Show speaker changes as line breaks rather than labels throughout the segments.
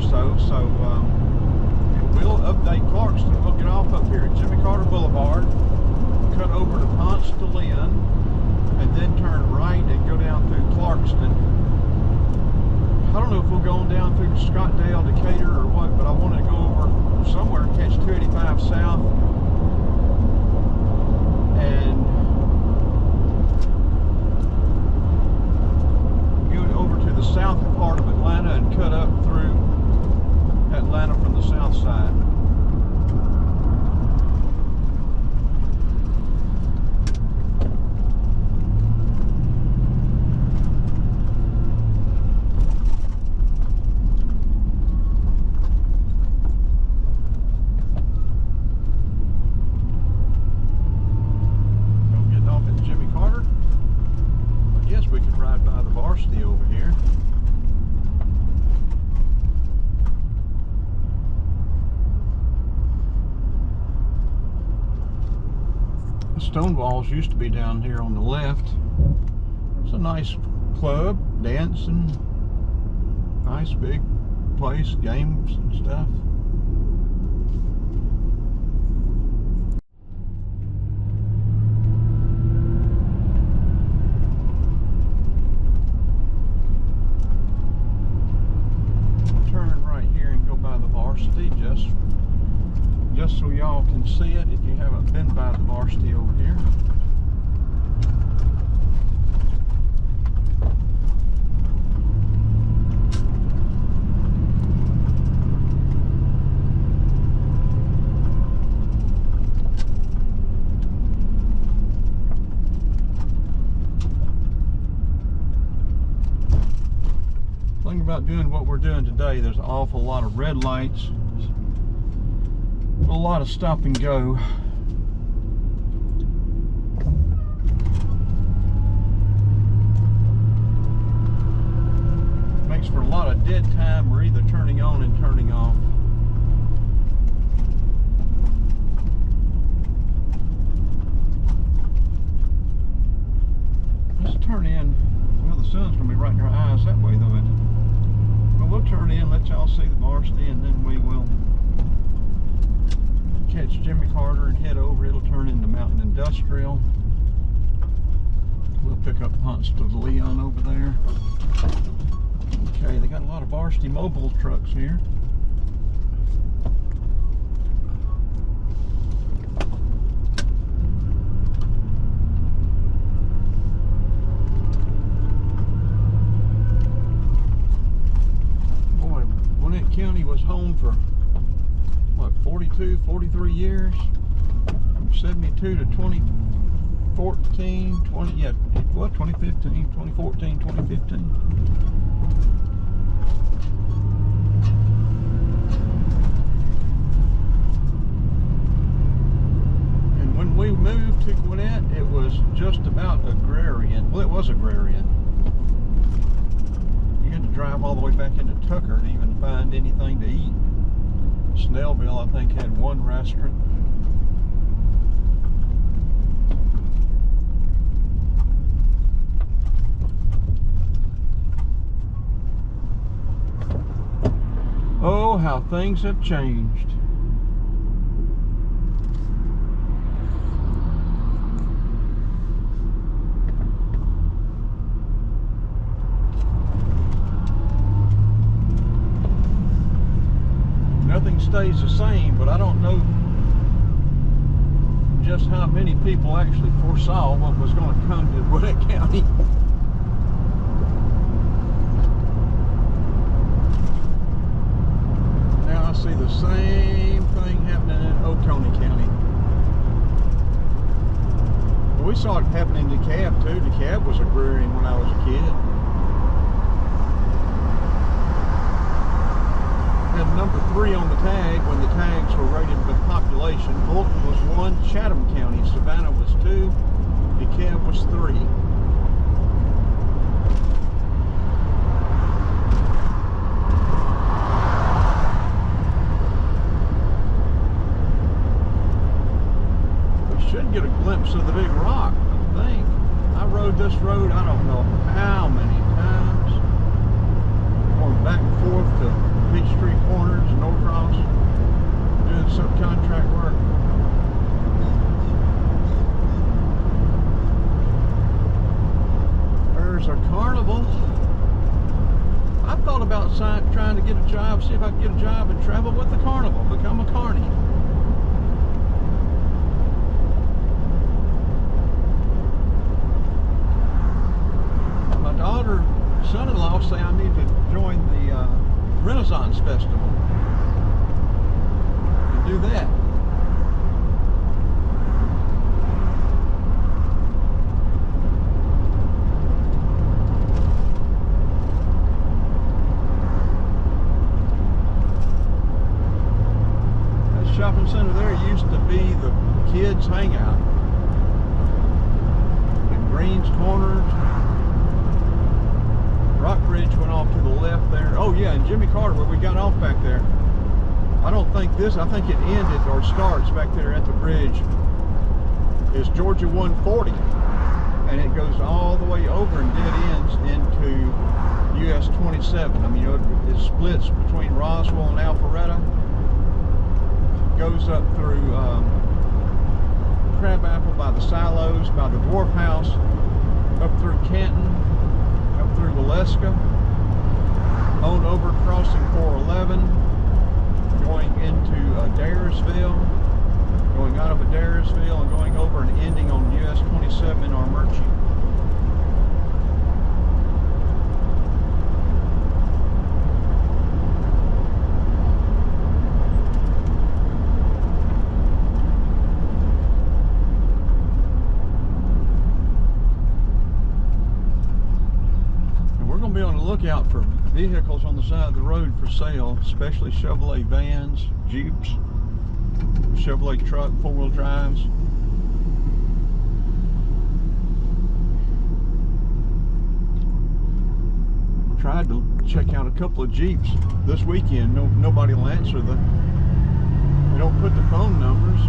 or so. So we'll update Clarkston. We'll get off up here at Jimmy Carter Boulevard, cut over to Ponce to Lynn, and then turn right and go down through Clarkston. I don't know if we'll go on down through Scottdale, Decatur, or what, but I want to go over somewhere and catch 285 south and go over to the south part of Atlanta and cut up through Atlanta from the south side. Over here. The Stonewalls used to be down here on the left. It's a nice club, dancing, nice big place, games and stuff. Just so y'all can see it if you haven't been by the varsity over here. The thing about doing what we're doing today, there's an awful lot of red lights, a lot of stop and go. Makes for a lot of dead time. We're either turning on and turning off. Let's turn in. Well, the sun's gonna be right in our eyes that way though, isn't it? But we'll turn in, let y'all see the varsity, and then we will catch Jimmy Carter and head over. It'll turn into Mountain Industrial. We'll pick up Ponce to Leon over there. Okay, they got a lot of varsity mobile trucks here. Boy, Gwinnett County was home for what, 42, 43 years, from 72 to 2014, 2015, 2014, 2015. And when we moved to Gwinnett, it was just about agrarian. Well, it was agrarian. You had to drive all the way back into Tucker to even find anything to eat. Snellville, I think, had one restaurant. Oh, how things have changed. Nothing stays the same, but I don't know just how many people actually foresaw what was going to come to Gwinnett County. Now I see the same thing happening in Oconee County. But we saw it happening in DeKalb too. DeKalb was agrarian when I was a kid. Number 3 on the tag when the tags were rated by population. Fulton was 1, Chatham County, Savannah was 2, DeKalb was 3. We should get a glimpse of the big rock, I think. I rode this road I don't know how many times, going back and forth to Peachtree Corners, Norcross, doing subcontract work. There's a carnival. I thought about trying to get a job, see if I could get a job and travel with the carnival, become a carny. My daughter, son-in-law say I need to join the Renaissance Festival and do that. Shopping center there used to be the kids' hangout. In Greens Corners, Rockbridge went off to the left there. Oh yeah, and Jimmy Carter, where we got off back there. I think it ended or starts back there at the bridge. Is Georgia 140, and it goes all the way over and dead ends into US 27. I mean, it splits between Roswell and Alpharetta. Goes up through Crabapple by the silos, by the Dwarf House, up through Canton, up through Waleska, on over crossing 411, going into Dayersville, going out of Dayersville and going over and ending on US 27 in Armurchie. Lookout for vehicles on the side of the road for sale, especially Chevrolet vans, Jeeps, Chevrolet truck, four-wheel drives. Tried to check out a couple of Jeeps this weekend. Nobody will answer they don't put the phone numbers,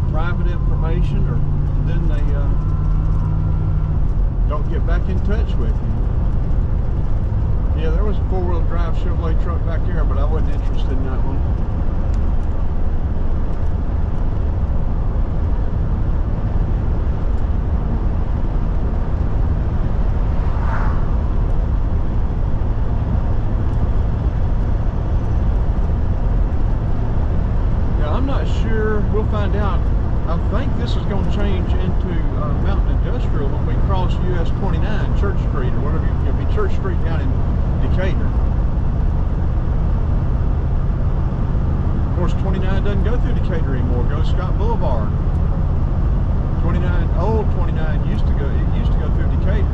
private information, or then they don't get back in touch with you. Yeah, there was a four-wheel drive Chevrolet truck back here, but I wasn't interested in that one. Yeah, I'm not sure. We'll find out. I think this is going to change into Mountain Industrial when we cross US 29, Church Street, or whatever. It'll be Church Street down in Decatur. Of course, 29 doesn't go through Decatur anymore. It goes Scott Boulevard. 29, old 29 used to go through Decatur.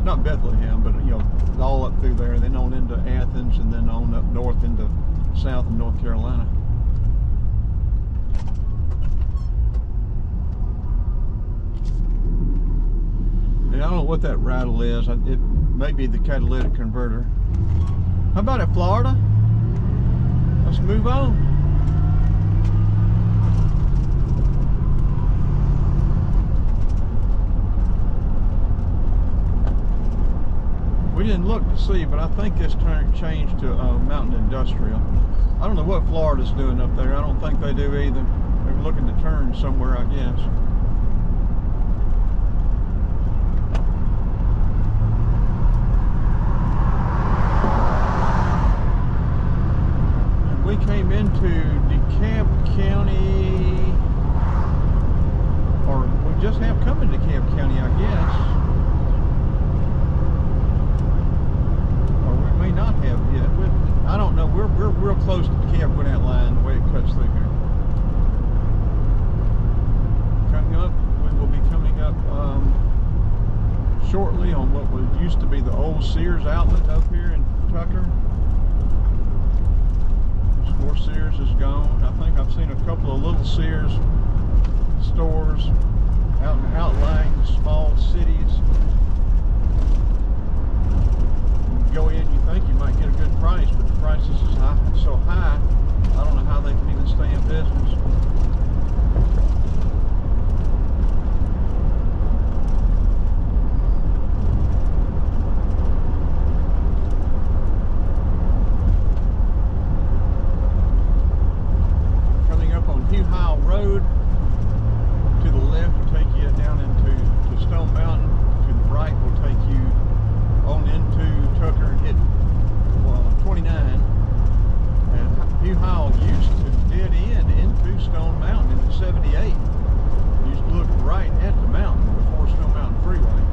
Not Bethlehem, but you know, all up through there, then on into Athens, and then on up north into South and North Carolina. Yeah, I don't know what that rattle is. It may be the catalytic converter. How about it, Florida? Let's move on. We didn't look to see, but I think this changed to Mountain Industrial. I don't know what Florida's doing up there. I don't think they do either. They're looking to turn somewhere, I guess. And we came into DeKalb County, or we just have come into DeKalb County, I guess. be the old Sears outlet up here in Tucker. More Sears is gone. I think I've seen a couple of little Sears stores out in outlying small cities. You go in, you think you might get a good price, but the prices is so high, I don't know how they can even stay in business. Road to the left will take you down into Stone Mountain. To the right will take you on into Tucker and hit 29. And Hugh Howell used to dead end into Stone Mountain into 78. You used to look right at the mountain before Stone Mountain Freeway.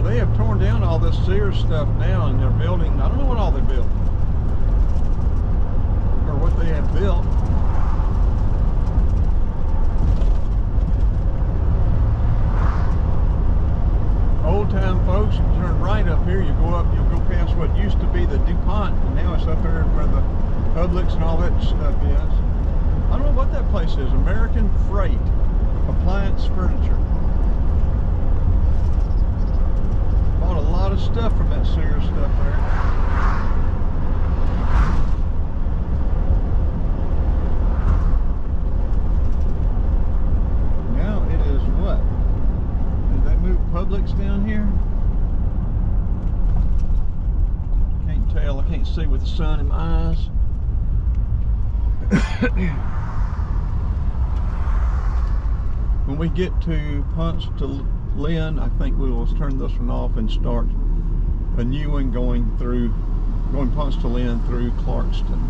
They have torn down all this Sears stuff now, and they're building, I don't know what all they're building or what they have built. Old time folks, you turn right up here, you go up, you'll go past what used to be the DuPont, and now it's up there where the Publix and all that stuff is. I don't know what that place is. American Freight Appliance Furniture. Bought a lot of stuff from that Sears stuff there. Now it is what? Did they move Publix down here? Can't tell. I can't see with the sun in my eyes. When we get to Ponce to Lynn, I think we will turn this one off and start a new one going Ponce to Lynn through Clarkston.